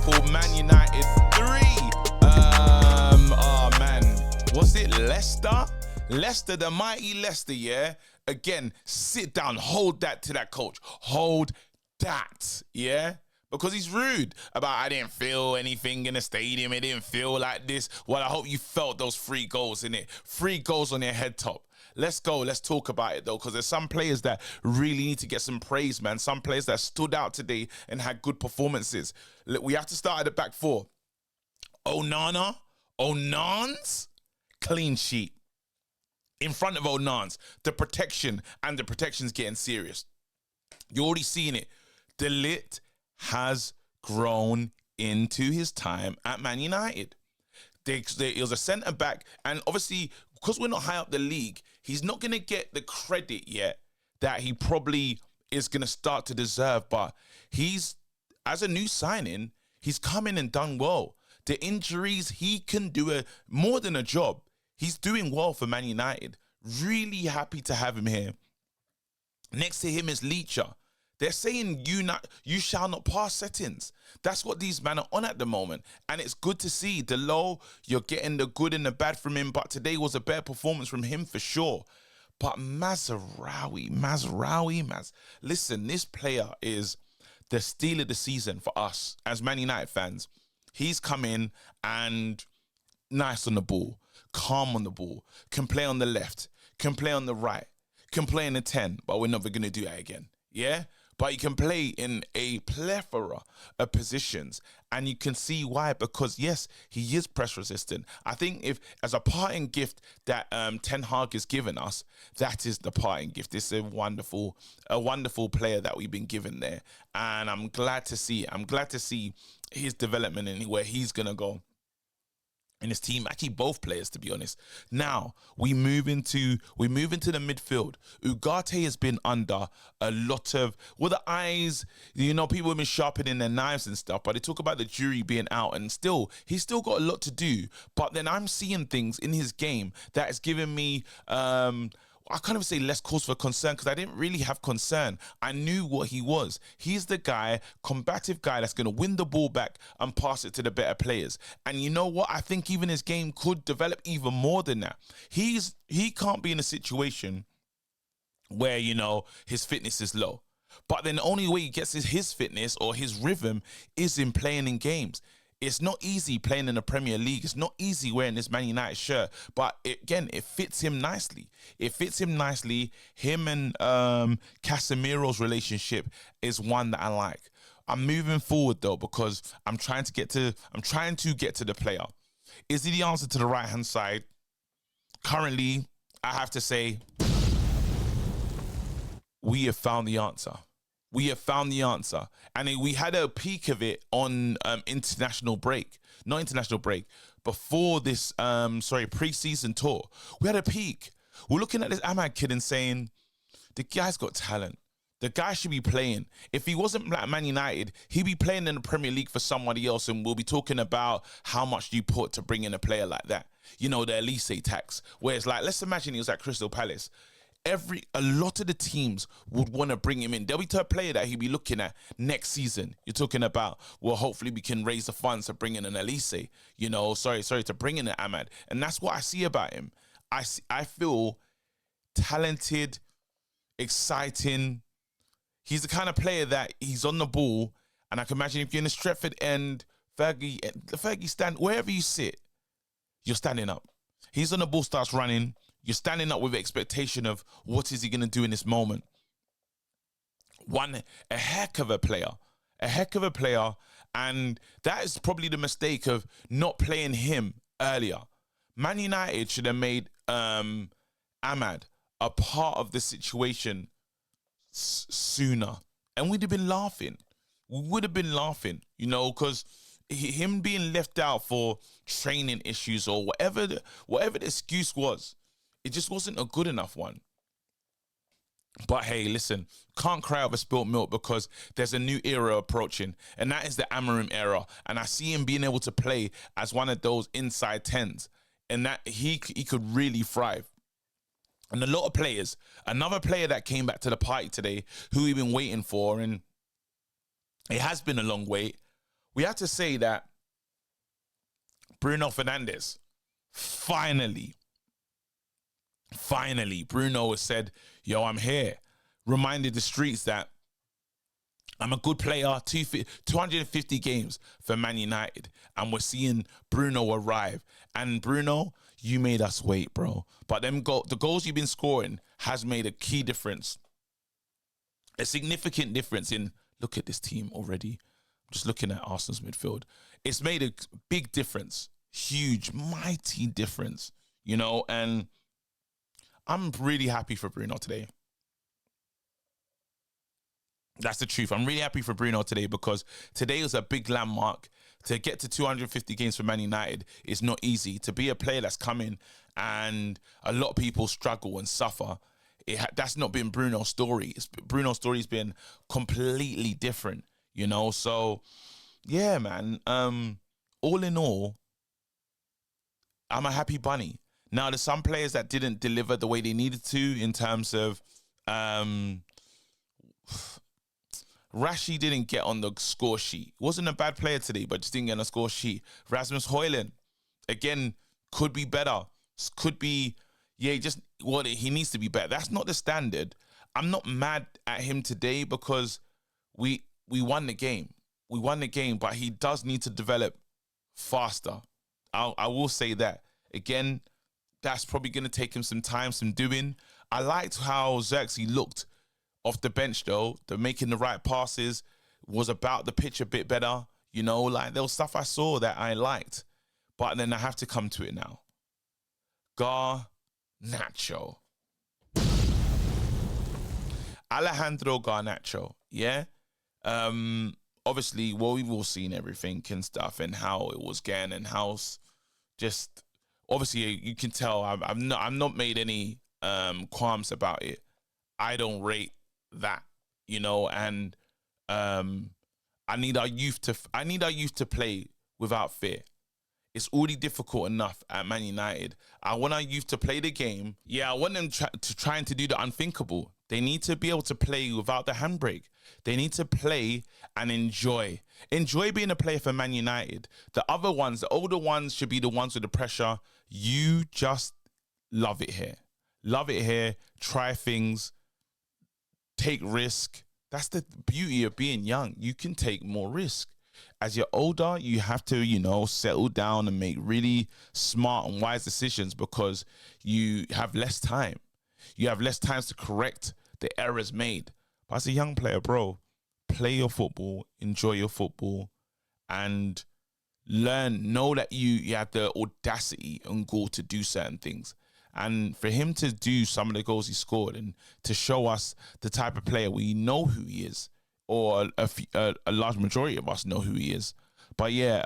Liverpool, Man United 3. Oh man, was it Leicester? Leicester, the mighty Leicester, yeah? Again, sit down, hold that to that coach. Hold that, yeah? Because he's rude about, I didn't feel anything in the stadium. It didn't feel like this. Well, I hope you felt those 3 goals in it. 3 goals on their head top. Let's go. Let's talk about it, though, because there's some players that really need to get some praise, man. Some players that stood out today and had good performances. Look, we have to start at the back 4. Onan's clean sheet. In front of Onan's, the protection's getting serious. You're already seeing it. De Ligt has grown into his time at Man United. He was a centre-back, and obviously, because we're not high up the league, he's not going to get the credit yet that he probably is going to start to deserve, but he's, as a new signing, he's come in and done well. The injuries, he can do more than a job. He's doing well for Man United. Really happy to have him here. Next to him is Leicester. They're saying you shall not pass settings. That's what these men are on at the moment. And it's good to see. Diallo, you're getting the good and the bad from him, but today was a better performance from him for sure. But Mazraoui, listen, this player is the steal of the season for us as Man United fans. He's come in and nice on the ball, calm on the ball, can play on the left, can play on the right, can play in the 10, but we're never going to do that again. Yeah? But he can play in a plethora of positions, and you can see why, because yes, he is press resistant. I think if, as a parting gift that Ten Hag has given us, that is the parting gift. It's a wonderful player that we've been given there, and I'm glad to see it. I'm glad to see his development and where he's gonna go in his team. Actually, both players, to be honest. Now we move into the midfield. Ugarte has been under a lot of, well, the eyes, you know, people have been sharpening their knives and stuff, but they talk about the jury being out, and he's still got a lot to do. But then I'm seeing things in his game that is giving me I can't even say less cause for concern, because I didn't really have concern. I knew what he was. He's the guy, combative guy, that's going to win the ball back and pass it to the better players. And you know what? I think even his game could develop even more than that. He can't be in a situation where, you know, his fitness is low. But then the only way he gets his fitness or his rhythm is in playing in games. It's not easy playing in the Premier League. It's not easy wearing this Man United shirt. But it fits him nicely. It fits him nicely. Him and Casemiro's relationship is one that I like. I'm moving forward though, because I'm trying to get to the player. Is he the answer to the right-hand side? Currently, I have to say, we have found the answer. We have found the answer. And we had a peek of it on international break. Not international break. Before this, pre-season tour. We had a peek. We're looking at this Ahmad kid and saying, the guy's got talent. The guy should be playing. If he wasn't like Man United, he'd be playing in the Premier League for somebody else, and we'll be talking about how much you put to bring in a player like that. You know, the Elise tax. Where it's like, let's imagine he was at Crystal Palace. A lot of the teams would want to bring him in. There'll be a player that he'll be looking at next season. You're talking about, well, hopefully we can raise the funds to bring in an Elise, you know, to bring in an Ahmad. And that's what I see about him. I feel talented, exciting. He's the kind of player that he's on the ball, and I can imagine if you're in the Stretford end, Fergie stand, wherever you sit, you're standing up. He's on the ball, starts running. You're standing up with the expectation of what is he going to do in this moment. A heck of a player, and that is probably the mistake of not playing him earlier. Man United should have made Ahmad a part of the situation sooner, and we'd have been laughing. We would have been laughing, you know, because him being left out for training issues or whatever the excuse was, it just wasn't a good enough one. But hey, listen, can't cry over spilt milk, because there's a new era approaching, and that is the Amorim era. And I see him being able to play as one of those inside 10s, and that he could really thrive. And a lot of players, another player that came back to the party today, who we've been waiting for, and it has been a long wait, we have to say that Bruno Fernandes, finally, Bruno has said, yo, I'm here. Reminded the streets that I'm a good player, 250 games for Man United. And we're seeing Bruno arrive. And Bruno, you made us wait, bro. But the goals you've been scoring has made a key difference. A significant difference in, look at this team already. I'm just looking at Arsenal's midfield. It's made a big difference. Huge, mighty difference, you know, and I'm really happy for Bruno today. That's the truth. I'm really happy for Bruno today because today was a big landmark. To get to 250 games for Man United is not easy. To be a player that's coming and a lot of people struggle and suffer, that's not been Bruno's story. Bruno's story's been completely different, you know? So, yeah, man. All in all, I'm a happy bunny. Now, there's some players that didn't deliver the way they needed to in terms of Rashi didn't get on the score sheet. Wasn't a bad player today, but just didn't get on the score sheet. Rasmus Højlund, again, could be better. Could be, yeah, just what he needs to be better. That's not the standard. I'm not mad at him today because we won the game. We won the game, but he does need to develop faster. I will say that. Again, that's probably going to take him some time, some doing. I liked how Xerxes looked off the bench, though. The making the right passes was about the pitch a bit better. You know, like there was stuff I saw that I liked. But then I have to come to it now. Garnacho. Alejandro Garnacho, yeah? Obviously, well, we've all seen everything and stuff and how it was getting and how just obviously you can tell I've not made any qualms about it. I don't rate that, you know, and I need our youth to play without fear. It's already difficult enough at Man United. I want our youth to play the game. Yeah, I want them trying to do the unthinkable. They need to be able to play without the handbrake. They need to play and enjoy. Enjoy being a player for Man United. The other ones, the older ones, should be the ones with the pressure. You just love it here. Love it here. Try things. Take risk. That's the beauty of being young. You can take more risk. As you're older, you have to, you know, settle down and make really smart and wise decisions because you have less time. You have less time to correct the errors made. But as a young player, bro, play your football, enjoy your football, and learn. Know that you have the audacity and gall to do certain things. And for him to do some of the goals he scored and to show us the type of player we know who he is, or a large majority of us know who he is. But yeah,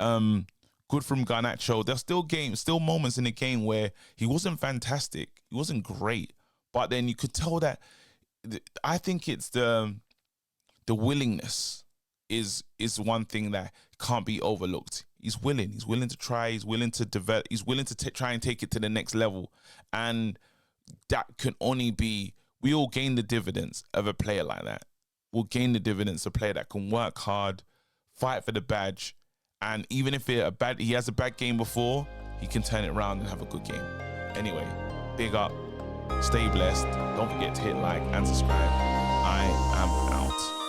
good from Garnacho. There's still moments in the game where he wasn't fantastic. He wasn't great. But then you could tell that, I think it's the willingness is one thing that can't be overlooked. He's willing to try, he's willing to develop, he's willing to try and take it to the next level. And that can only be, we all gain the dividends of a player like that. We'll gain the dividends of a player that can work hard, fight for the badge, and even if he has a bad game before, he can turn it around and have a good game. Anyway, big up, stay blessed, don't forget to hit like and subscribe. I am out.